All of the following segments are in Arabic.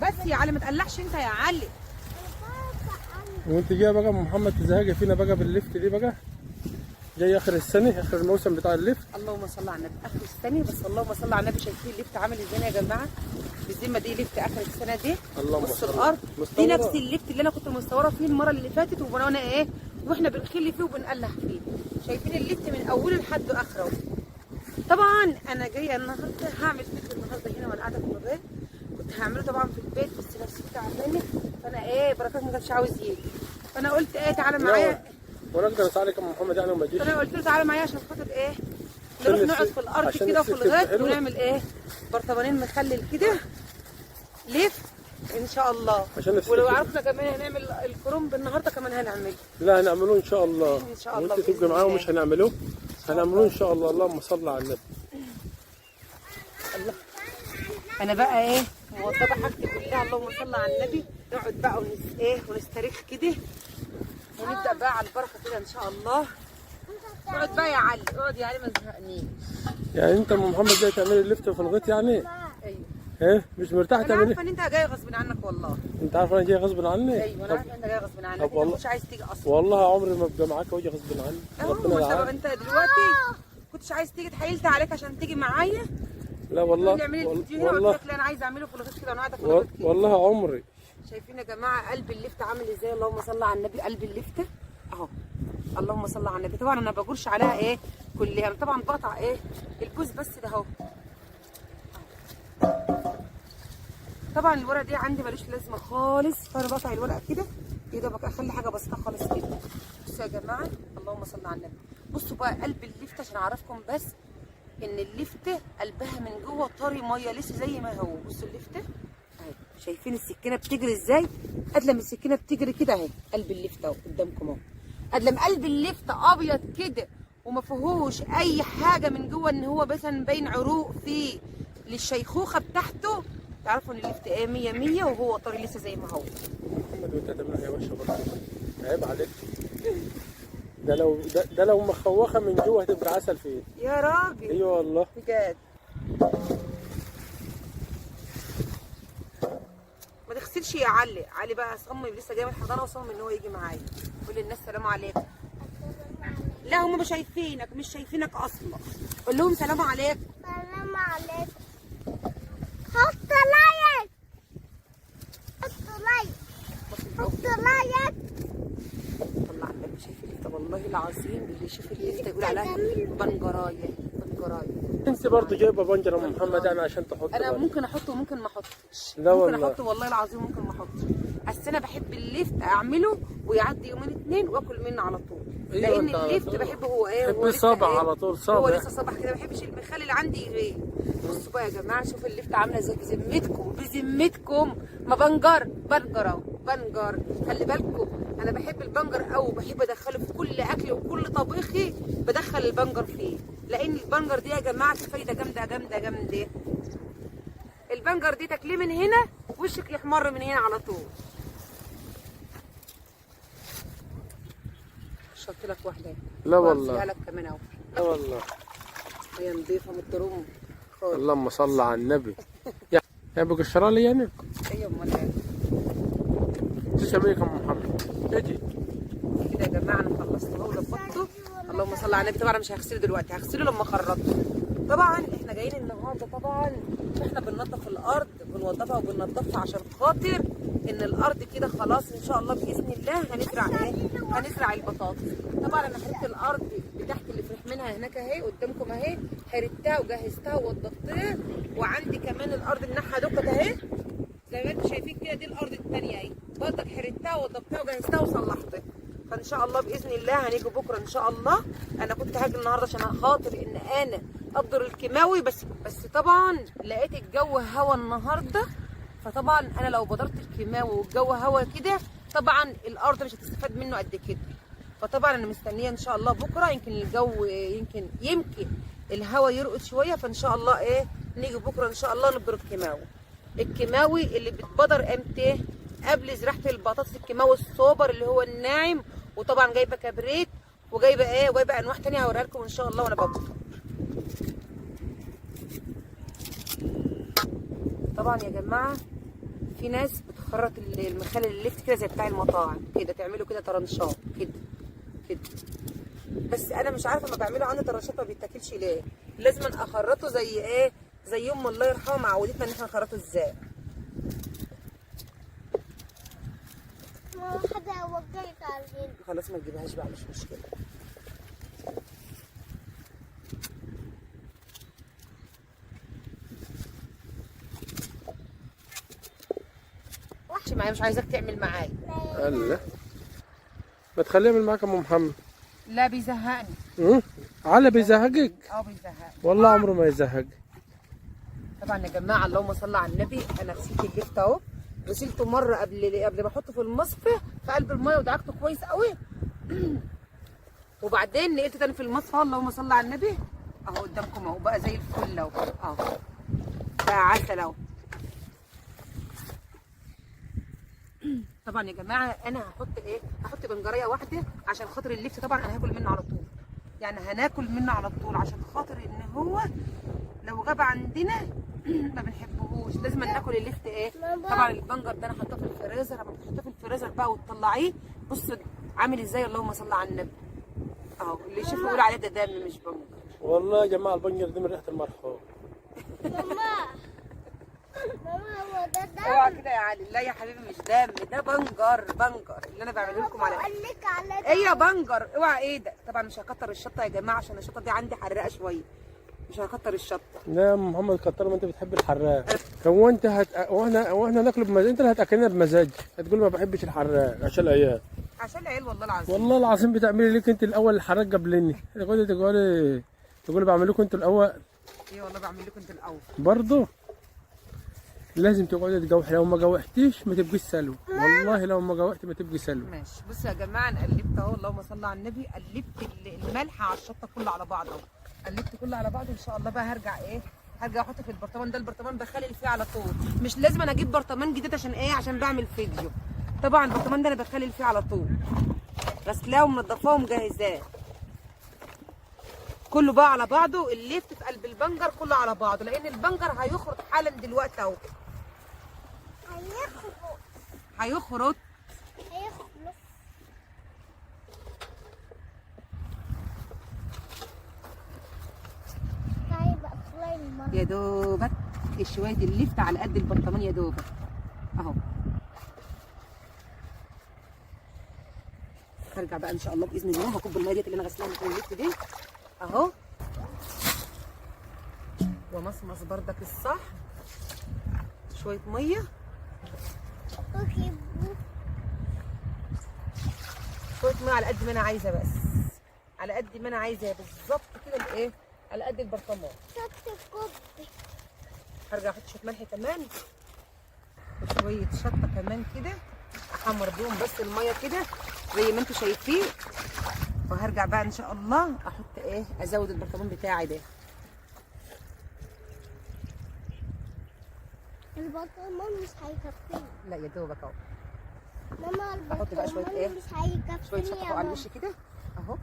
بس يا علي ما تقلعش انت يا علي. وانت جايه بقى ام محمد تزهقي فينا بقى باللفت دي بقى. جاي اخر السنه، اخر الموسم بتاع اللفت. اللهم صل على النبي، اخر السنه بس. اللهم صل على النبي. شايفين اللفت عامل ازاي يا جماعه؟ بالذمه دي لفت اخر السنه دي. بصوا الارض دي نفس اللفت اللي انا كنت مصوره فيه المره اللي فاتت، وبنقولنا ايه واحنا بنخلي فيه وبنقلع فيه. شايفين اللفت من اوله لحد اخره. طبعا انا جايه النهارده هعمل فيديو النهارده هنا وانا قاعده في البيت. كنت هعمله طبعا في البيت بس نفسيتي تعبانه، فانا ايه بركات ما كانش عاوز يجي، فانا قلت ايه تعالى معايا. وانا اقدر اساعدك يا ام محمد يعني وما اجيش. فانا قلت له تعالى معايا عشان خاطر ايه نروح نقعد في الارض كده وفي الغيط ونعمل ايه برطمانين مخلل كده لف ان شاء الله. ولو عرفنا كمان هنعمل الكرنب النهارده كمان هنعمله. لا هنعملوه ان شاء الله. ان شاء الله. وانت تبقى معايا ومش هنعملوه. هنعملوه ان شاء الله. اللهم صل على النبي. الله. انا بقى ايه موضبه حاجتي كلها. اللهم صل على النبي. نقعد بقى ونستريح كده ونبدا بقى على البركه كده ان شاء الله. اقعد بقى يا علي، اقعد يا علي ما تزهقنيش. يعني انت ام محمد جاي تعملي اللفت في الغيط يعني؟ ايوه. ايه مش مرتاح تعملي؟ انا عارفه ان انت جاي غصب عنك والله. انت عارفه انا جاي غصب عني؟ ايوه انا عارفه ان انت جاي غصب عنك. انت مش عايز تيجي اصلا. والله عمري ما ابقى معاك واجي غصب عني. ربنا يعافيك. انت دلوقتي كنتش عايز تيجي، اتحايلت عليك عشان تيجي معايا. لا والله والله قلت لك لا انا عايزه اعمله في الغيط كده وانا قاعده في الغيط كده. والله عمري. شايفين يا جماعه قلب اللفت عامل ازاي؟ اللهم صل على النبي. قلب اللفته اهو. اللهم صل على النبي. طبعا انا ما بجورش عليها ايه كلها، طبعا بقطع ايه الجوز بس ده اهو. طبعا الورقه دي عندي ملوش لازمه خالص، فانا بقطع الورقه كده يا دوبك اخلي حاجه بسيطه خالص كده. بصوا يا جماعه اللهم صل على النبي. بصوا بقى قلب اللفته عشان اعرفكم بس ان اللفته قلبها من جوه طري ميه لسه زي ما هو. بصوا اللفته اهي. شايفين السكينه بتجري ازاي؟ ادلم السكينه بتجري كده اهي. قلب اللفته اهو قدامكم اهو. ادلم قلب اللفته ابيض كده وما فيهوش اي حاجه من جوه ان هو مثلا باين عروق فيه للشيخوخه بتاعته، تعرفوا ان اللفت ايه 100 100 وهو طري لسه زي ما هو. محمد وانت هتعملها يا باشا برضه عيب عليك. ده لو مخوخه من جوه هتبقى عسل فيه يا راجل. ايوه والله بجد. ما تغسلش يا علي. علي بقى صمم لسه جاي من الحضانه وصمم ان هو يجي معايا. قول للناس سلام عليكم. لا هم مش شايفينك اصلا. قول لهم سلام عليكم. سلام عليكم. حط لايك. حط لايك. حط لايك. طلع على النبي. شايف اللفته والله العظيم اللي يشوف اللفته يقول عليها بنجرايه بنجرايه. انت برضه جايبه بنجره ام محمد يعني عشان تحط. انا ممكن احطه وممكن ما احطش. لا ممكن والله. احطه والله العظيم ممكن ما احطش. بس انا بحب اللفت اعمله ويعدي يومين اتنين واكل منه على طول. أيوة لان اللفت بحبه هو ايه بحب صبع على طول صبع. هو لسه صبح كده. ما بحبش المخلل اللي عندي يغيب. بصوا بقى يا جماعه شوفوا اللفت عامله ازاي. بذمتكم ما بنجر اهو بنجر. خلي بالكم انا بحب البنجر قوي، بحب ادخله في كل اكل وكل طبيخي بدخل البنجر فيه، لان البنجر دي يا جماعه فايده جامده جامده جامده. البنجر دي تاكليه من هنا وشك يحمر من هنا على طول. شرط لك واحده. لا والله. لك كمان اهو. لا والله. هي نضيفه من التروم خالص. اللهم صل على النبي. يعني بقشرها لي يعني؟ ايوه امال ايه؟ تسلم ايدك يا ام محمد. اجي كده يا جماعه انا خلصته وظبطته. اللهم صل على النبي. طبعا انا مش هغسله دلوقتي، هغسله لما اخرطه. طبعا احنا جايين النهارده طبعا احنا بننظف الارض، بنوضبها وبننضفها عشان خاطر ان الارض كده خلاص ان شاء الله باذن الله هنزرع ايه؟ هنزرع البطاطس. طبعا انا حريت الارض بتاعت اللي فرح منها هناك اهي قدامكم اهي، حريتها وجهزتها ووضبتها. وعندي كمان الارض الناحيه دكت اهي زي ما انتم شايفين كده. دي الارض الثانيه اهي برضك حريتها ووضبتها وجهزتها وصلحتها. فان شاء الله باذن الله هنيجي بكره ان شاء الله. انا كنت هاجي النهارده عشان خاطر ان انا ابدر الكيماوي بس طبعا لقيت الجو هوا النهارده، فطبعا انا لو بدرت الكيماوي والجو هوا كده طبعا الارض مش هتستفاد منه قد كده. فطبعا انا مستنيه ان شاء الله بكره يمكن الجو يمكن الهوا يرقد شويه، فان شاء الله ايه نيجي بكره ان شاء الله نبدر الكيماوي اللي بتبدر امتى؟ قبل زراعه البطاطس. الكيماوي السوبر اللي هو الناعم، وطبعا جايبه كبريت وجايبه انواع ثانيه هوريها لكم ان شاء الله وانا ببدر. طبعا يا جماعه في ناس بتخرط المخلل اللفت كده زي بتاع المطاعم كده، تعمله كده طرنشات كده كده. بس انا مش عارفه لما بعمله عندي طرنشات ما بيتاكلش ليه. لازم اخرطه زي ايه، زي ام الله يرحمها معودتنا ان احنا نخرطه ازاي. ما حدا وقعت علينا. خلاص ما تجيبهاش بقى مش مشكله. وحش معايا، مش عايزاك تعمل معايا. الله، ما تخليه يعمل معاك يا ام محمد. لا بيزهقني. على بيزهقك؟ بيزهقني والله عمره ما يزهق. طبعا يا جماعه اللهم صل على النبي، انا غسلت اللفت اهو، غسلته مره قبل ما احطه في المصفى في قلب الميه ودعكته كويس قوي. وبعدين نقلت تاني في المصفى، اللهم صل على النبي، اهو قدامكم اهو بقى زي الفل اهو، اهو بقى عسل اهو. طبعا يا جماعه انا هحط بنجريه واحده عشان خاطر اللفت، طبعا انا هاكل منه على طول، يعني هناكل منه على طول عشان خاطر ان هو لو غاب عندنا ما بنحبهوش، لازم ناكل اللفت ايه. طبعا البنجر ده انا حاطاه في الفريزر، لما بتحطيه في الفريزر بقى وتطلعيه بص عامل ازاي، اللهم صل على النبي اهو. اللي يشوفه يقول عليه ده دم مش بنجر. والله يا جماعه البنجر ده من ريحه المرحوم. ماما هو ده دم. اوعى كده يا علي. لا يا حبيبي مش دم، ده بنجر اللي انا بعمله لكم على بقول لك على ايه يا بنجر. اوعى ايه ده. طبعا مش هكتر الشطه يا جماعه عشان الشطه دي عندي حراقه شويه، مش هكتر الشطه. لا يا ام محمد كتر، ما انت بتحب الحراق. هو انت واحنا ناكله بمزاج، انت اللي هتاكلنا بمزاج، هتقول ما بحبش الحراق عشان العيال. عشان العيال والله العظيم. والله العظيم بتعملي ليك انت الاول الحراق قبلني، تقولي بعمل لكم انتوا الاول. ايه والله بعمل لكم انتوا الاول برضه لازم تقعدي تجوحي، لو ما جوحتيش ما تبقيش سلوى، والله لو ما جوحتي ما تبقي سلوى. ماشي. بصوا يا جماعه انا قلبت اهو، اللهم صل على النبي، قلبت الملح على الشطه كله على بعض اهو، قلبت كله على بعض. ان شاء الله بقى هرجع احطه في البرطمان ده. البرطمان بخلل فيه على طول، مش لازم انا اجيب برطمان جديد عشان ايه، عشان بعمل فيديو. طبعا البرطمان ده انا بخلل فيه على طول، غسلاه ومنضفاه ومجهزاه كله بقى على بعضه. اللفت في قلب البنجر كله على بعضه، لان البنجر هيخرط حالا دلوقتي اهو، هيخرط. يا دوبك شويه اللفت على قد البرطمان يا دوبك اهو. هرجع بقى ان شاء الله باذن الله، هكب الميه ديت اللي انا غسلاها من اللفت دي اهو، ومصمص بردك الصح شويه ميه، شويه ميه على قد ما انا عايزه، بس على قد ما انا عايزه بالظبط كده الايه، على قد البرطمان. هرجع احط شويه ملح كمان وشويه شطه كمان كده، احمر بيهم بس الميه كده زي ما انتم شايفين. وهرجع بقى ان شاء الله احط ايه، ازود البرطمان بتاعي ده. البرطمان مش هيكفيني. لا يا دوبك اهو. ماما احط بقى شويه ايه، مش هيكفيني. شويه شطه على الوش كده اهو،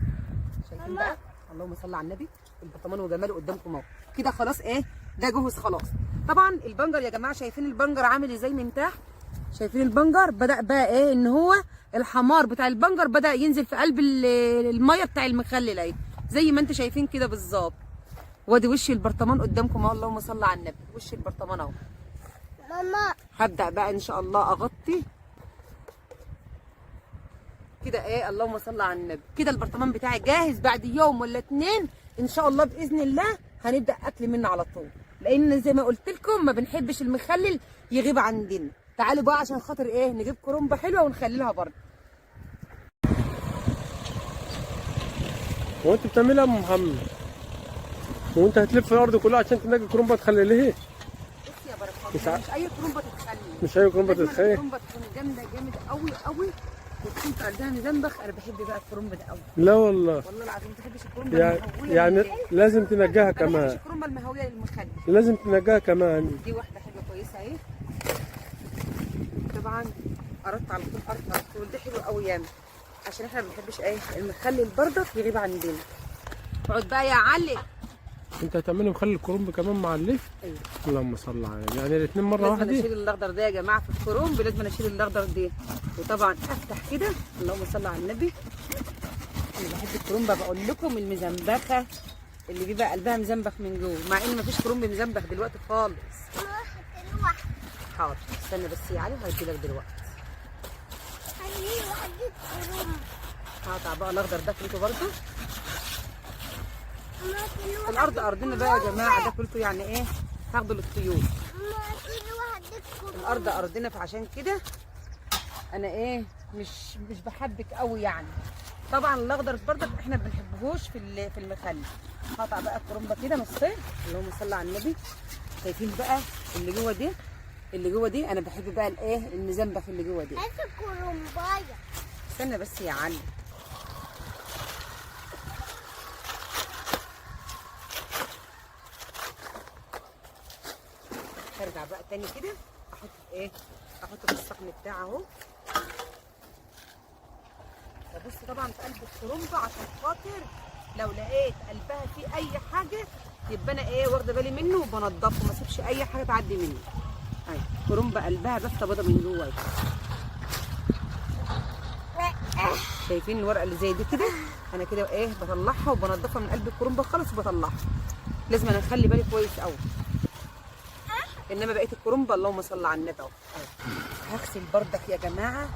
شايفين بقى، اللهم صل على النبي. البرطمان وجماله قدامكم اهو كده خلاص. ايه ده جهز خلاص. طبعا البنجر يا جماعه شايفين البنجر عامل ازاي من تحت، شايفين البنجر بدا بقى ايه، ان هو الحمار بتاع البنجر بدا ينزل في قلب الميه بتاع المخلل اهي زي ما انتم شايفين كده بالظبط. وادي وش البرطمان قدامكم اهو، اللهم صل على النبي. وش البرطمان اهو. ماما هبدا بقى ان شاء الله اغطي كده ايه، اللهم صل على النبي. كده البرطمان بتاعي جاهز، بعد يوم ولا اتنين ان شاء الله باذن الله هنبدا اكل منه على طول، لان زي ما قلت لكم ما بنحبش المخلل يغيب عندنا. تعالوا بقى عشان خاطر ايه، نجيب كرومبه حلوه ونخللها برده. هو انت بتعملها يا ام محمد؟ وانت هتلف الارض كلها عشان تلاقي كرومبه تخلليه؟ بص يا بركات، مش اي كرومبه تتخلل، مش اي كرومبه تتخلل. الكرومبه تكون جامد قوي قوي وتكون في قلبها مزنبخ. انا بحب بقى الكرومبه ده قوي. لا والله العظيم ما بحبش الكرومبه المهويه. يعني لازم تنجاها ما كمان. بحبش الكرومبه المهويه للمخلل. لازم تنجاها كمان. دي واحده حلوه كويسه اهي. طبعا قرطت على طول دي حلوه قوي يعني، عشان احنا ما بنحبش ايه المخلل برضك يغيب عندنا. اقعد بقى يا علي، انت هتعملي مخلي الكرنب كمان مع الليف؟ ايوه. اللهم صل على النبي، يعني الاثنين مره لازم واحده. اشيل الاخضر ده يا جماعه في الكرنب، لازم اشيل الاخضر ده. وطبعا افتح كده، اللهم صل على النبي. انا بحب الكرنب، بقول لكم المزنبخه اللي بيبقى قلبها مزنبخ من جوه، مع ان مفيش كرنب مزنبخ دلوقتي خالص. ماما حط له واحد. حاضر استنى بس يا علي، هديلك دلوقتي. خليه واحدة كرنب. هقطع بقى الاخضر ده كلته برضه. ماما هاتي له الارض ارضنا بقى يا جماعه، ده كلته يعني ايه، هاخده للطيور. ماما هاتي له واحدة كرنب. الارض ارضنا، فعشان كده انا ايه مش بحبك قوي يعني. طبعا الاخضر برضك احنا ما بنحبهوش في المخلل. هقطع بقى الكرنبه كده نصين، اللهم صل على النبي. شايفين بقى اللي جوه دي، اللي جوه دي انا بحب بقى الايه المزنبخ اللي جوه دي. هات الكرنباية. استنى بس يا علي. هرجع بقى تاني كده، احط في ايه، احط في الصحن بتاعي اهو. ببص طبعا في قلب الكرنبه عشان خاطر لو لقيت قلبها فيه اي حاجه يبقى انا ايه واخده بالي منه وبنضفه، ما اسيبش اي حاجه تعدي مني. اهي الكرنبه قلبها بس بيضه من جوه. شايفين الورقه اللي زي دي كده، انا كده ايه بطلعها وبنضفها من قلب الكرنبه خالص وبطلعها. لازم انا اخلي بالي كويس قوي. انما بقيه الكرنبه اللهم صل على النبي اهو. هغسل بردك يا جماعه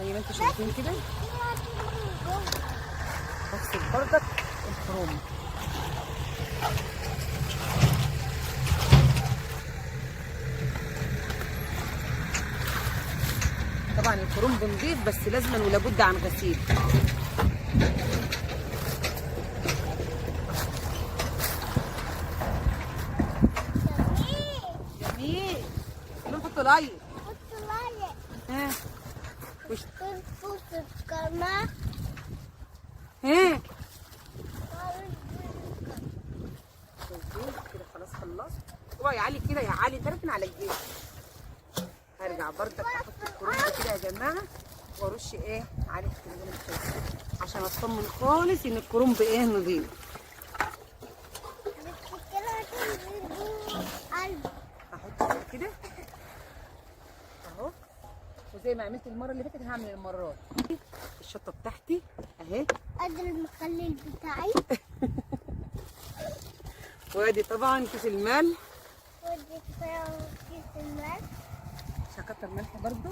زي ما انتم شايفين كده. هغسل بردك الكرنب. طبعا الكرنب نضيف بس لازما ولابد عن غسيل. جميل. نحط لايك. حط لايك. ها وش تنفوا في القناة. ها كده خلاص خلصت. اوعى يا علي كده يا علي، تركن على الجيب. هرجع بردك احط الكرنب كده يا جماعه وارش ايه عليه الكرنب عشان اطمن خالص ان الكرنب ايه نضيف. هحط كده اهو، وزي ما عملت المره اللي فاتت هعمل المره دي. الشطه بتاعتي اهي، ادي المخلل بتاعي. وادي طبعا كيس الملح. ودي كيس الملح. مش هكتر ملح برضو.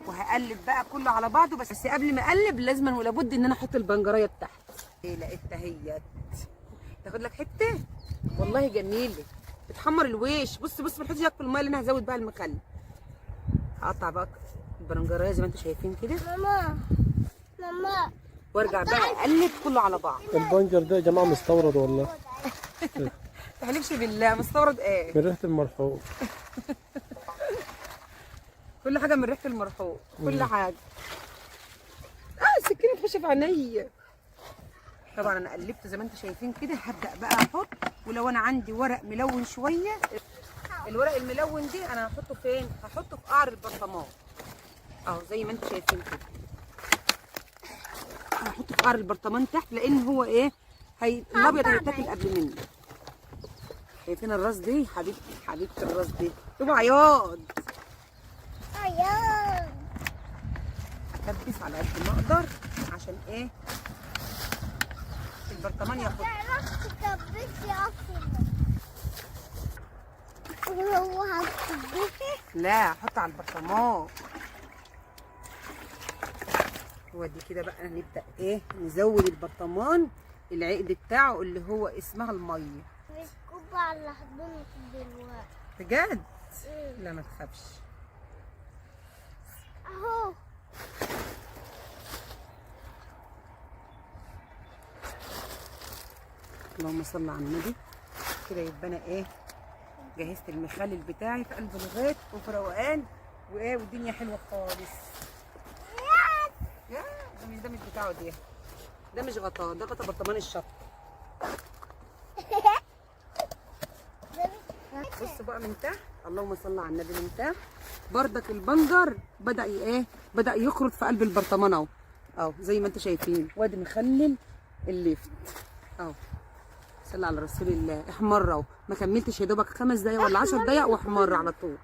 وهقلب بقى كله على بعضه، بس قبل ما اقلب لازما ولابد ان انا احط البنجريه بتاعتي. ايه لقيتها اهيت، تاخد لك حته والله جميله، بتحمر الوش. بص بص ما تحطش ياكل الميه اللي انا هزود بقى المخلل. هقطع بقى البنجريه زي ما انتم شايفين كده. ماما وارجع بقى اقلب كله على بعض. البنجر ده يا جماعه مستورد والله. ما تحلفش بالله مستورد ايه؟ من ريحه المرحوم. كل حاجه من ريحه المرحوم، كل حاجه. السكينه تخش في عينيا. طبعا انا قلبت زي ما انتم شايفين كده. هبدا بقى احط، ولو انا عندي ورق ملون شويه، الورق الملون دي انا هحطه فين؟ هحطه في قعر البرطمان اهو زي ما انتم شايفين كده. هحطه في قعر البرطمان تحت، لان هو ايه الابيض هيتاكل قبل منه. شايفين الراس دي حبيبه الراس دي، اوعى عياط. اكبس على قد ما اقدر عشان ايه البرطمان ياخد. هو هتكبسي؟ لا حط على البرطمان. ودي كده بقى نبدا ايه نزود البرطمان العقد بتاعه اللي هو اسمها الميه. بتكب على حضنك دلوقتي بجد؟ لا ما تخافش اهو. اللهم صل على النبي. كده يبقى انا ايه جهزت المخلل بتاعي في قلب الغيط وفي روقان وايه والدنيا حلوه خالص. يا ده مش بتاعه دي، ده مش غطاه، ده غطا برطمان الشط. بص بقى من تحت، اللهم صل على النبي، من تحت بردك البنجر بدا ايه بدا يخرج في قلب البرطمان اهو زي ما انتم شايفين. وادي مخلل الليفت اهو صلى على رسول الله. احمر اهو، ما كملتش يا دوبك 5 دقايق ولا 10 دقايق واحمر على طول.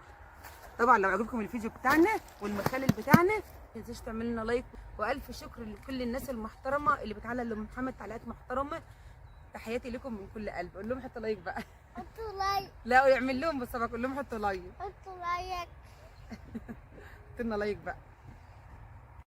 طبعا لو عجبكم الفيديو بتاعنا والمخلل بتاعنا ما تنسوش تعملوا لنا لايك، والف شكر لكل الناس المحترمه اللي بتعلق لام محمد تعليقات محترمه. تحياتي لكم من كل قلب. قول لهم حطوا لايك بقى. حطوا لايك. لا يعمل لهم بس بقول لهم حطوا لايك. حطوا لايك. حطوا لنا لايك بقى.